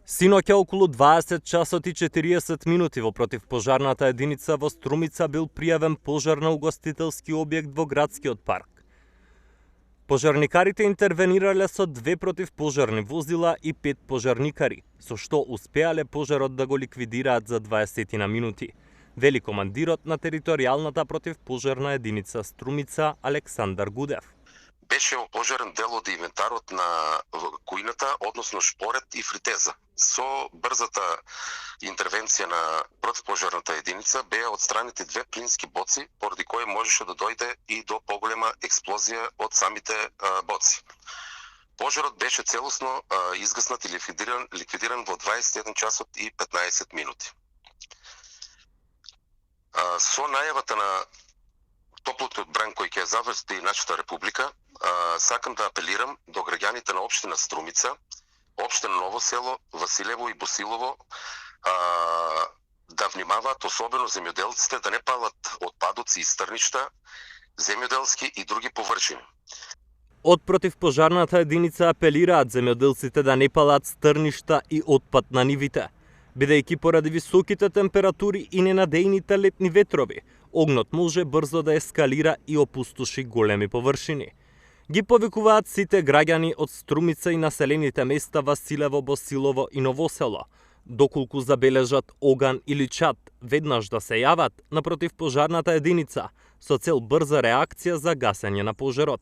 Синоќа околу 20 часот и 40 минути во противпожарната единица во Струмица бил пријавен пожар на угостителски објект во градскиот парк. Пожарникарите интервенирале со 2 противпожарни возила и 5 пожарникари, со што успеале пожарот да го ликвидираат за 20 на минути, вели командирот на територијалната противпожарна единица Струмица Александар Гудев. Беше опожарен дел од инвентарот на кујната, односно шпорет и фритеза. Со брзата интервенција на противпожарната единица беа отстранети 2 плински боци, поради кои можеше да дојде и до поголема експлозија од самите боци. Пожарот беше целосно изгаснат и ликвидиран во 21 часот и 15 минути. Со најавата на топлот одбран кој ќе заврши нашата република, сакам да апелирам до граѓаните на општина Струмица, општина Ново село, Василево и Босилово, да внимаваат, особено земјоделците, да не палат отпадоци и стрништа, земјоделски и други површини. Од противпожарната единица апелираат земјоделците да не палат стрништа и отпад на нивите, бидејќи поради високите температури и ненадејните летни ветрови, огнот може брзо да ескалира и опустоши големи површини. Ги повикуваат сите граѓани од Струмица и населените места Василево, Босилово и Ново село, доколку забележат оган или чад, веднаш да се јават на противпожарната единица со цел брза реакција за гасење на пожарот.